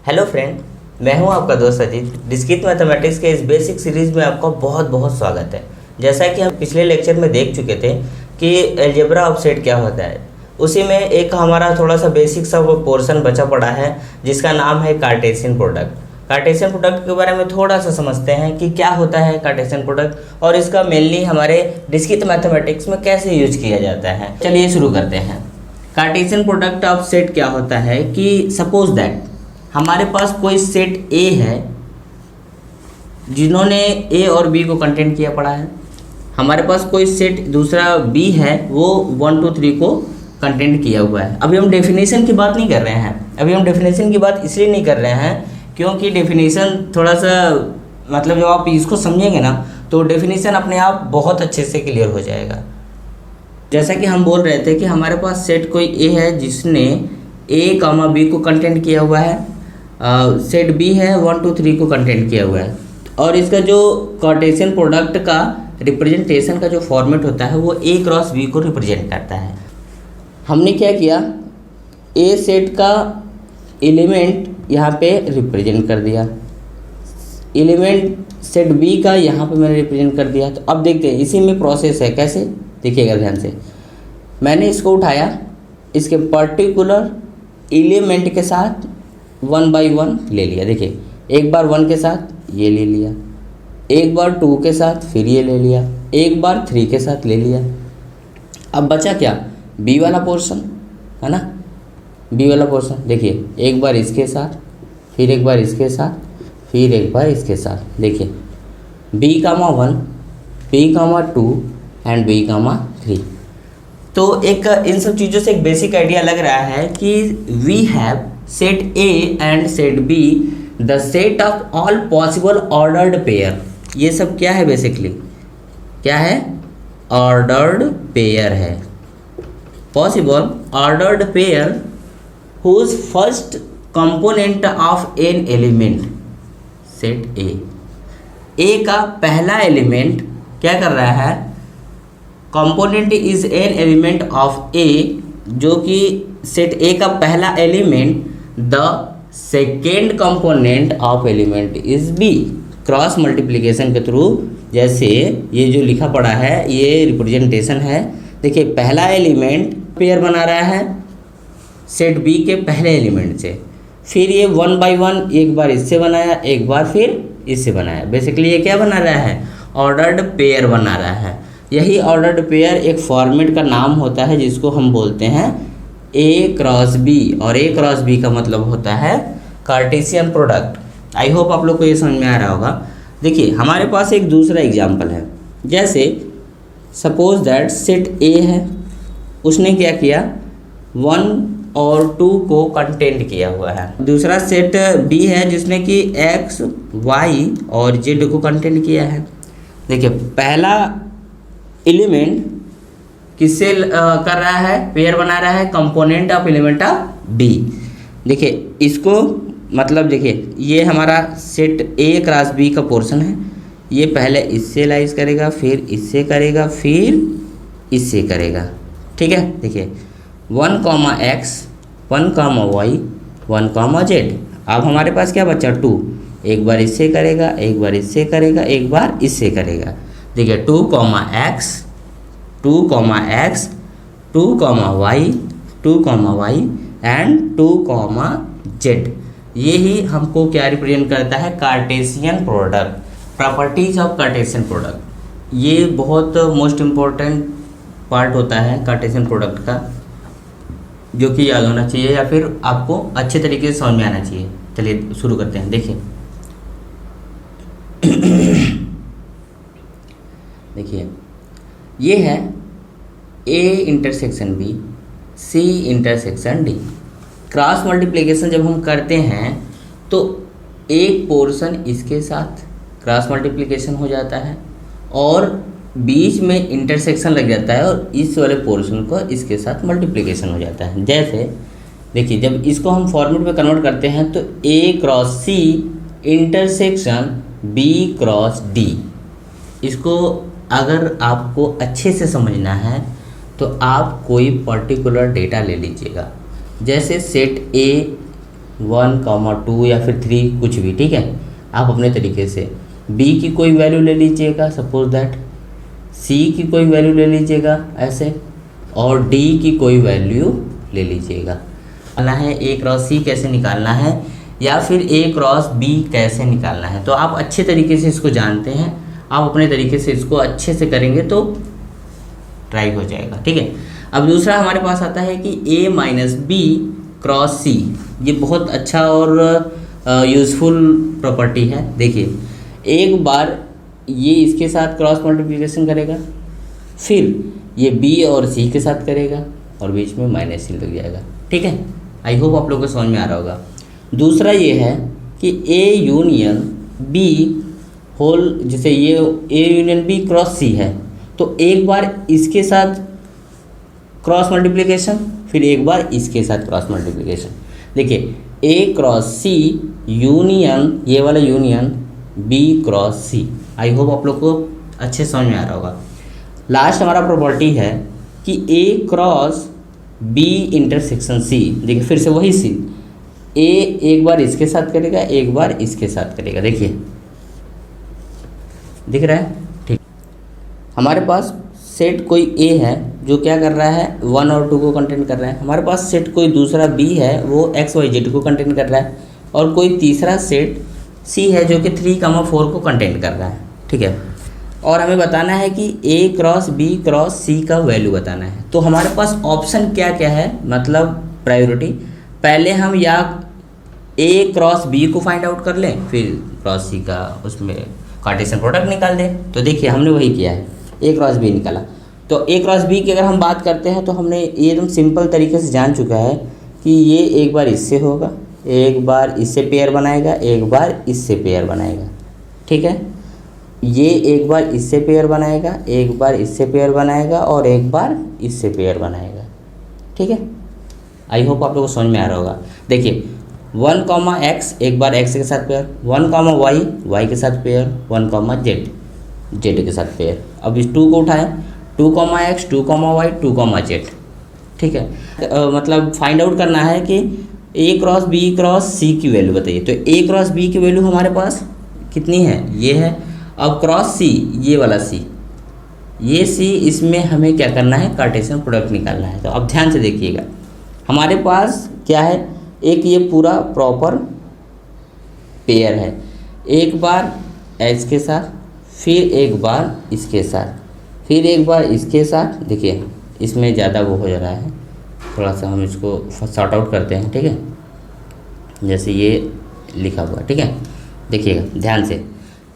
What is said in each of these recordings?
Hello friend, मैं हूं आपका दोस्त अजीत। डिस्क्रीट मैथमेटिक्स के इस बेसिक सीरीज़ में आपका बहुत बहुत स्वागत है। जैसा कि हम पिछले लेक्चर में देख चुके थे कि अलजेब्रा ऑफ सेट क्या होता है, उसी में एक हमारा थोड़ा सा बेसिक सा वो पोर्शन बचा पड़ा है जिसका नाम है कार्टेशियन प्रोडक्ट। कार्टेशियन प्रोडक्ट के बारे में थोड़ा सा समझते हैं कि क्या होता है कार्टेशियन प्रोडक्ट और इसका मेनली हमारे डिस्क्रीट मैथमेटिक्स में कैसे यूज किया जाता है। चलिए शुरू करते हैं। कार्टेशियन प्रोडक्ट ऑफ सेट क्या होता है कि सपोज दैट हमारे पास कोई सेट ए है जिन्होंने ए और बी को कंटेंट किया पड़ा है। हमारे पास कोई सेट दूसरा बी है, वो 1 2 3 को कंटेंट किया हुआ है। अभी हम डेफिनेशन की बात नहीं कर रहे हैं। अभी हम डेफिनेशन की बात इसलिए नहीं कर रहे हैं क्योंकि डेफिनेशन थोड़ा सा मतलब जब आप इसको समझेंगे ना तो डेफिनेशन अपने आप बहुत अच्छे से क्लियर हो जाएगा। जैसा कि हम बोल रहे थे कि हमारे पास सेट कोई ए है जिसने ए कामा बी को कंटेंट किया हुआ है, सेट बी है 1 2 3 को कंटेंट किया हुआ है, और इसका जो कार्टेशियन प्रोडक्ट का रिप्रेजेंटेशन का जो फॉर्मेट होता है वो ए क्रॉस बी को रिप्रेजेंट करता है। हमने क्या किया, ए सेट का एलिमेंट यहाँ पे रिप्रेजेंट कर दिया, एलिमेंट सेट बी का यहाँ पे मैंने रिप्रेजेंट कर दिया। तो अब देखते हैं इसी में प्रोसेस है, कैसे देखिएगा ध्यान से। मैंने इसको उठाया, इसके पर्टिकुलर एलिमेंट के साथ 1 बाई 1 ले लिया। देखिए एक बार 1 के साथ ये ले लिया, एक बार 2 के साथ फिर ये ले लिया, एक बार 3 के साथ ले लिया। अब बचा क्या, बी वाला पोर्शन है ना, बी वाला पोर्शन। देखिए एक बार इसके साथ, फिर एक बार इसके साथ, फिर एक बार इसके साथ। देखिए B comma 1, B comma 2 and B comma 3। तो एक इन सब चीज़ों से एक बेसिक आइडिया लग रहा है कि we have set A and set B the set of all possible ordered pair. ये सब क्या है, बेसिकली क्या है, ऑर्डर्ड पेयर है। Possible ordered pair whose first component of an element, set A का पहला एलिमेंट क्या कर रहा है, component is an element of A, जो कि सेट ए का पहला element, the second component of element is B. Cross multiplication के थ्रू जैसे ये जो लिखा पड़ा है ये रिप्रेजेंटेशन है। देखिए पहला एलिमेंट पेयर बना रहा है सेट बी के पहले एलिमेंट से, फिर ये 1 बाई 1 एक बार इससे बनाया, एक बार फिर इससे बनाया। बेसिकली ये क्या बना रहा है, ऑर्डर्ड पेयर बना रहा है। यही ऑर्डर्ड पेयर एक फॉर्मेट का नाम होता है जिसको हम बोलते हैं ए क्रॉस बी, और ए क्रॉस बी का मतलब होता है कार्टेशियन प्रोडक्ट। आई होप आप लोग को ये समझ में आ रहा होगा। देखिए हमारे पास एक दूसरा एग्जांपल है, जैसे सपोज दैट सेट ए है, उसने क्या किया 1 और 2 को कंटेंट किया हुआ है। दूसरा सेट बी है जिसने कि एक्स वाई और जेड को कंटेंट किया है। देखिए पहला एलिमेंट किससे कर रहा है, पेयर बना रहा है, component of element of B. देखिए इसको मतलब देखिए ये हमारा सेट ए क्रॉस बी का पोर्शन है। ये पहले इससे लाइज करेगा, फिर इससे करेगा, फिर इससे करेगा, ठीक है। देखिए 1 comma X, 1 comma Y, 1 comma Z. अब हमारे पास क्या बचा 2, एक बार इससे करेगा, एक बार इससे करेगा, एक बार इससे करेगा। देखिए 2 comma X, 2 comma X, 2 comma Y, 2 comma Y and 2 comma Z. ये ही हमको क्या रिप्रेजेंट करता है, Cartesian product, properties of Cartesian product. ये बहुत मोस्ट इम्पोर्टेंट पार्ट होता है कार्टेशियन प्रोडक्ट का, जो कि याद होना चाहिए या फिर आपको अच्छे तरीके से समझ में आना चाहिए। चलिए शुरू करते हैं। देखिए देखिए ये है A intersection B, C intersection D. Cross multiplication जब हम करते हैं तो एक पोर्शन इसके साथ क्रॉस मल्टीप्लिकेशन हो जाता है और बीच में इंटरसेक्शन लग जाता है और इस वाले पोर्शन को इसके साथ मल्टीप्लिकेशन हो जाता है। जैसे देखिए जब इसको हम फॉर्मेट में कन्वर्ट करते हैं तो A cross C intersection B cross D. इसको अगर आपको अच्छे से समझना है तो आप कोई पर्टिकुलर डेटा ले लीजिएगा। जैसे सेट ए 1,2 या फिर 3 कुछ भी, ठीक है, आप अपने तरीके से b की कोई वैल्यू ले लीजिएगा सपोज दैट, c की कोई वैल्यू ले लीजिएगा ऐसे, और d की कोई वैल्यू ले लीजिएगा। निकालना है a क्रॉस c कैसे निकालना है या फिर a क्रॉस b कैसे निकालना है, तो आप अच्छे तरीके से इसको जानते हैं, आप अपने तरीके से इसको अच्छे से करेंगे तो ट्राई हो जाएगा, ठीक है। अब दूसरा हमारे पास आता है कि a minus B cross c, ये बहुत अच्छा और यूज़फुल प्रॉपर्टी है। देखिए एक बार ये इसके साथ क्रॉस मल्टीप्लिकेशन करेगा, फिर ये b और c के साथ करेगा और बीच में माइनस c लग जाएगा, ठीक है। आई होप आप लोगों को समझ में आ रहा होगा। दूसरा ये है कि a यूनियन b होल, जैसे ये a union b cross c है, तो एक बार इसके साथ क्रॉस मल्टीप्लिकेशन, फिर एक बार इसके साथ क्रॉस मल्टीप्लिकेशन। देखिए a क्रॉस c यूनियन, ये वाला union b cross c। I hope आप लोग को अच्छे समझ में आ रहा होगा। लास्ट हमारा प्रॉपर्टी है कि a cross b intersection c। देखिए फिर से वही c, a एक बार इसके साथ करेगा, एक बार इसके साथ करेगा। देखिए दिख रहा है, ठीक। हमारे पास सेट कोई a है जो क्या कर रहा है 1 और 2 को कंटेन कर रहा है, हमारे पास सेट कोई दूसरा b है वो x y z को कंटेन कर रहा है, और कोई तीसरा सेट c है जो कि 3,4 को कंटेन कर रहा है, ठीक है। और हमें बताना है कि a cross b cross c का वैल्यू बताना है। तो हमारे पास ऑप्शन क्या क्या है, मतलब प्रायोरिटी, पहले हम या a क्रॉस b को फाइंड आउट कर लें, फिर क्रॉस c का उसमें कार्टेशियन प्रोडक्ट निकाल दें। तो देखिए हमने वही किया है, a क्रॉस b निकाला। तो a क्रॉस b की अगर हम बात करते हैं तो हमने ये एकदम सिंपल तरीके से जान चुका है कि ये एक बार इससे होगा, एक बार इससे पेयर बनाएगा, एक बार इससे पेयर बनाएगा, ठीक है। ये एक बार इससे पेयर बनाएगा, एक बार इससे पेयर बनाएगा और एक बार इससे पेयर बनाएगा, ठीक है। आई होप आप लोगों को समझ में आ रहा होगा। देखिए 1, x एक बार x के साथ पेयर, 1, y y के साथ पेयर, 1, z z के साथ पेयर। अब इस 2 को उठाएं, 2, x 2, y 2, z, ठीक है। मतलब फाइंड आउट करना है कि a cross b cross c की वैल्यू बताइए। तो a क्रॉस b की वैल्यू हमारे पास कितनी है, ये है। अब क्रॉस c, ये वाला c, ये c, इसमें हमें क्या करना है, कार्टेशियन प्रोडक्ट निकालना है। तो अब ध्यान से देखिएगा, हमारे पास क्या है, एक ये पूरा प्रॉपर पेयर है, एक बार x के साथ, फिर एक बार इसके साथ, फिर एक बार इसके साथ। देखिए इसमें ज़्यादा वो हो जा रहा है, थोड़ा सा हम इसको सॉर्ट आउट करते हैं, ठीक है। जैसे ये लिखा हुआ, ठीक है। देखिएगा ध्यान से,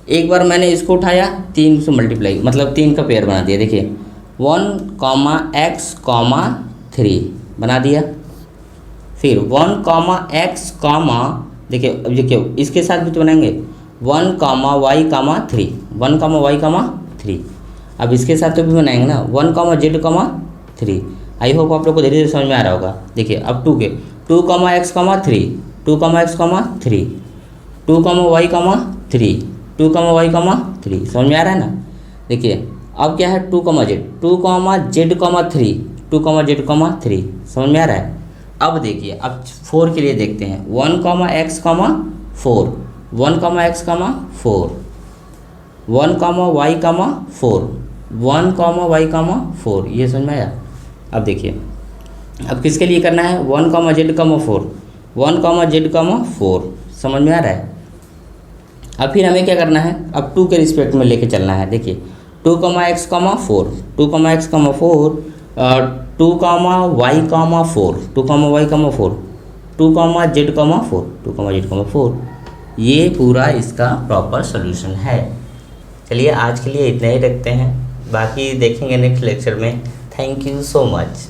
एक बार मैंने इसको उठाया, 3 से मल्टीप्लाई, मतलब 3 का पेयर बना दिया। देखिए 1, x, 3 बना दिया, फिर 1, x, देखिए अब देखिए इसके साथ भी तो बनाएंगे 1, y, 3, 1, y, 3। अब इसके साथ तो भी बनाएंगे ना 1, z, 3। आई होप आप लोग को धीरे धीरे समझ में आ रहा होगा। देखिए अब 2 के 2, x, 3, 2, x, 3, 2, y, 3, 2, y, 3, समझ में आ रहा है ना। देखिए अब क्या है 2, z, 2, z, 3, 2, z, 3, समझ में आ रहा है। अब देखिए अब 4 के लिए देखते हैं, 1, x, 4, 1, x, 4, 1, y, 4, 1, y, 4, ये समझ में आया। अब देखिए अब किसके लिए करना है, 1, z, 4, 1, z, 4, समझ में आ रहा है। अब फिर हमें क्या करना है, अब 2 के रिस्पेक्ट में लेके चलना है। देखिए 2, x, 4, 2, x, 4, 2, y, 4, 2, y, 4, 2, z, 4, 2, z, 4, ये पूरा इसका प्रॉपर सॉल्यूशन है। चलिए आज के लिए इतना ही रखते हैं, बाकी देखेंगे नेक्स्ट लेक्चर में। Thank you so much.